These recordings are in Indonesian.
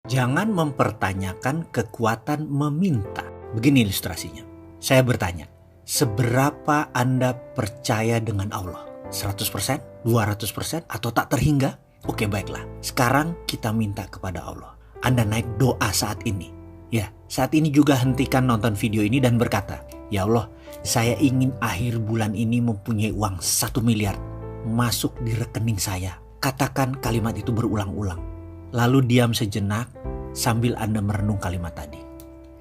Jangan mempertanyakan kekuatan meminta. Begini ilustrasinya. Saya bertanya, seberapa Anda percaya dengan Allah? 100%, 200%, atau tak terhingga? Oke, baiklah. Sekarang kita minta kepada Allah. Anda naik doa saat ini. Ya, saat ini juga hentikan nonton video ini dan berkata, ya Allah, saya ingin akhir bulan ini mempunyai uang 1 miliar masuk di rekening saya. Katakan kalimat itu berulang-ulang. Lalu diam sejenak sambil Anda merenung kalimat tadi.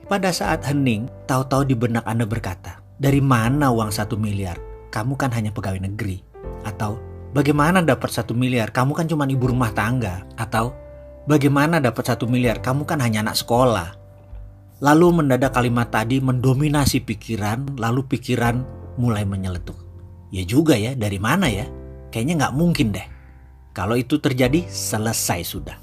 Pada saat hening, tahu-tahu di benak Anda berkata, dari mana uang 1 miliar? Kamu kan hanya pegawai negeri. Atau, bagaimana dapat 1 miliar? Kamu kan cuma ibu rumah tangga. Atau, bagaimana dapat 1 miliar? Kamu kan hanya anak sekolah. Lalu mendadak kalimat tadi mendominasi pikiran, lalu pikiran mulai menyeletuk. Ya juga ya, dari mana ya? Kayaknya nggak mungkin deh. Kalau itu terjadi, selesai sudah.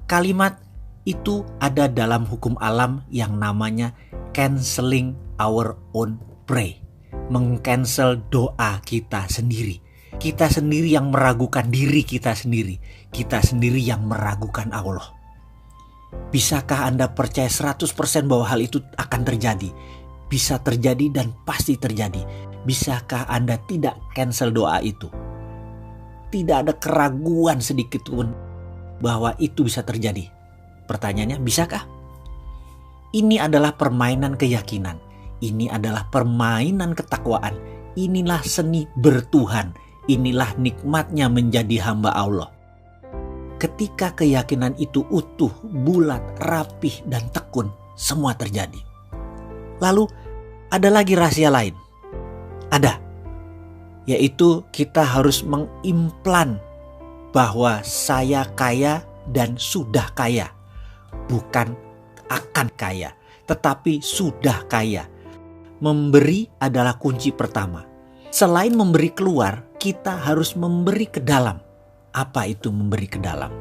Kalimat itu ada dalam hukum alam yang namanya canceling our own pray. Meng-cancel doa kita sendiri. Kita sendiri yang meragukan diri kita sendiri. Kita sendiri yang meragukan Allah. Bisakah Anda percaya 100% bahwa hal itu akan terjadi? Bisa terjadi dan pasti terjadi. Bisakah Anda tidak cancel doa itu? Tidak ada keraguan sedikit pun bahwa itu bisa terjadi. Pertanyaannya, bisakah? Ini adalah permainan keyakinan. Ini adalah permainan ketakwaan. Inilah seni bertuhan. Inilah nikmatnya menjadi hamba Allah. Ketika keyakinan itu utuh, bulat, rapih, dan tekun, semua terjadi. Lalu ada lagi rahasia lain. Ada. Yaitu kita harus mengimplan bahwa saya kaya dan sudah kaya. Bukan akan kaya, tetapi sudah kaya. Memberi adalah kunci pertama. Selain memberi keluar, kita harus memberi ke dalam. Apa itu memberi ke dalam?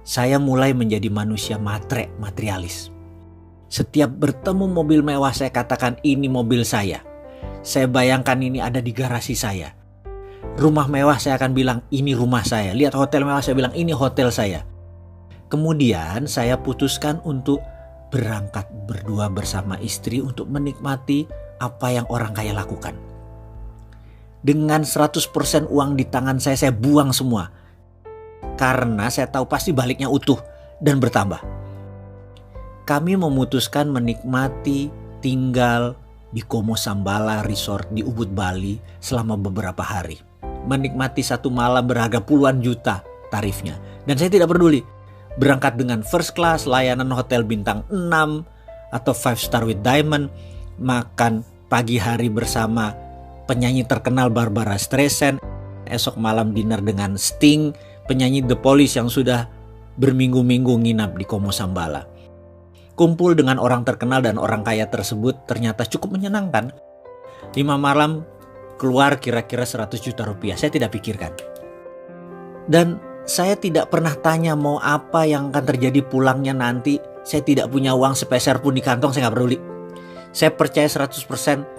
Saya mulai menjadi manusia materialis. Setiap bertemu mobil mewah saya katakan ini mobil saya. Saya bayangkan ini ada di garasi saya. Rumah mewah saya akan bilang ini rumah saya. Lihat hotel mewah saya bilang ini hotel saya. Kemudian saya putuskan untuk berangkat berdua bersama istri untuk menikmati apa yang orang kaya lakukan. Dengan 100% uang di tangan saya buang semua. Karena saya tahu pasti baliknya utuh dan bertambah. Kami memutuskan menikmati tinggal di Como Sambala Resort di Ubud, Bali selama beberapa hari. Menikmati satu malam berharga puluhan juta tarifnya. Dan saya tidak peduli. Berangkat dengan first class, layanan hotel bintang 6 atau 5 star with diamond. Makan pagi hari bersama penyanyi terkenal Barbara Streisand, esok malam dinner dengan Sting, penyanyi The Police yang sudah berminggu-minggu nginap di Como Sambala. Kumpul dengan orang terkenal dan orang kaya tersebut ternyata cukup menyenangkan. 5 malam keluar kira-kira 100 juta rupiah, saya tidak pikirkan. Dan saya tidak pernah tanya mau apa yang akan terjadi pulangnya nanti. Saya tidak punya uang sepeser pun di kantong, saya gak peduli. Saya percaya 100%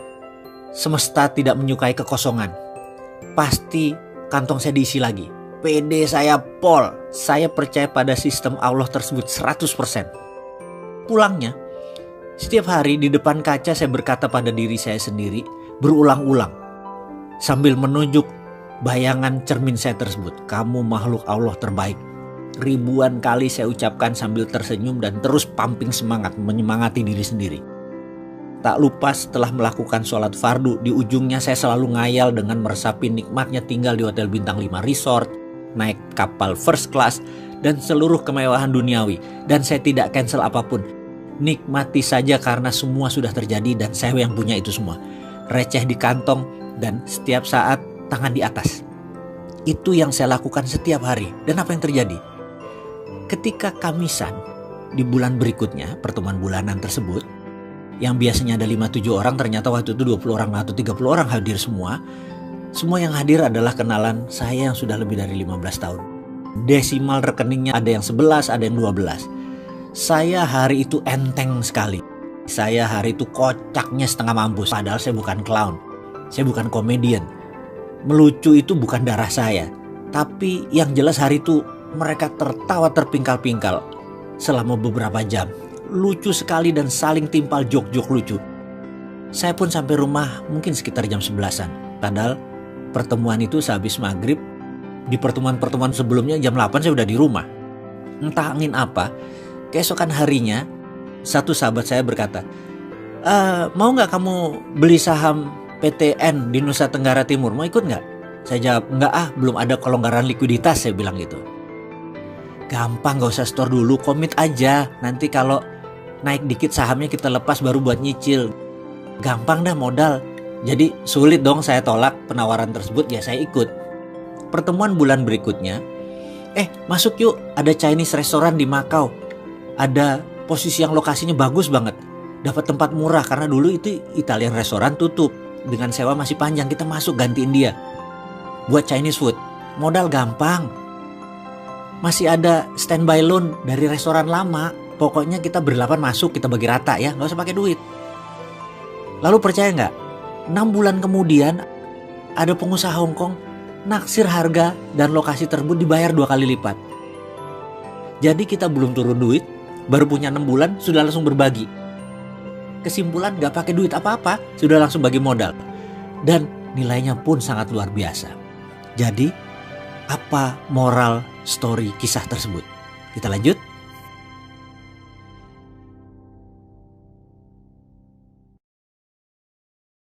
semesta tidak menyukai kekosongan. Pasti kantong saya diisi lagi. PD saya pol. Saya percaya pada sistem Allah tersebut 100%. Pulangnya, setiap hari di depan kaca saya berkata pada diri saya sendiri berulang-ulang. Sambil menunjuk bayangan cermin saya tersebut. Kamu makhluk Allah terbaik. Ribuan kali saya ucapkan sambil tersenyum dan terus pumping semangat, menyemangati diri sendiri. Tak lupa setelah melakukan sholat fardu, di ujungnya saya selalu ngayal dengan meresapi nikmatnya tinggal di hotel bintang 5 resort, naik kapal first class, dan seluruh kemewahan duniawi. Dan saya tidak cancel apapun. Nikmati saja karena semua sudah terjadi dan saya yang punya itu semua. Receh di kantong dan setiap saat tangan di atas. Itu yang saya lakukan setiap hari. Dan apa yang terjadi? Ketika Kamisan di bulan berikutnya, pertemuan bulanan tersebut, yang biasanya ada 5-7 orang, ternyata waktu itu 20 orang atau 30 orang hadir semua. Semua yang hadir adalah kenalan saya yang sudah lebih dari 15 tahun. Desimal rekeningnya ada yang 11, ada yang 12. Saya hari itu enteng sekali. Saya hari itu kocaknya setengah mampus. Padahal saya bukan clown. Saya bukan komedian. Melucu itu bukan darah saya. Tapi yang jelas hari itu mereka tertawa terpingkal-pingkal. selama beberapa jam. Lucu sekali dan saling timpal jok-jok lucu. Saya pun sampai rumah mungkin sekitar jam 11-an. Padahal pertemuan itu sehabis maghrib. Di pertemuan-pertemuan sebelumnya jam 8 saya udah di rumah. Entah angin apa, keesokan harinya satu sahabat saya berkata, mau nggak kamu beli saham PTN di Nusa Tenggara Timur, mau ikut nggak? Saya jawab, nggak belum ada kelonggaran likuiditas, saya bilang gitu. Gampang, gak usah store dulu, komit aja. Nanti kalau naik dikit sahamnya kita lepas baru buat nyicil. Gampang dah modal. Jadi sulit dong saya tolak penawaran tersebut, ya saya ikut. Pertemuan bulan berikutnya, masuk yuk, ada Chinese restoran di Macau. Ada posisi yang lokasinya bagus banget. Dapat tempat murah karena dulu itu Italian restoran tutup. Dengan sewa masih panjang, kita masuk gantiin dia. Buat Chinese food, modal gampang. Masih ada standby loan dari restoran lama. Pokoknya kita berlapan masuk, kita bagi rata ya, gak usah pakai duit. Lalu percaya gak? 6 bulan kemudian ada pengusaha Hongkong naksir harga dan lokasi tersebut dibayar 2 kali lipat. Jadi kita belum turun duit, baru punya 6 bulan sudah langsung berbagi. Kesimpulan gak pakai duit apa-apa, sudah langsung bagi modal. Dan nilainya pun sangat luar biasa. Jadi apa moral story kisah tersebut? Kita lanjut.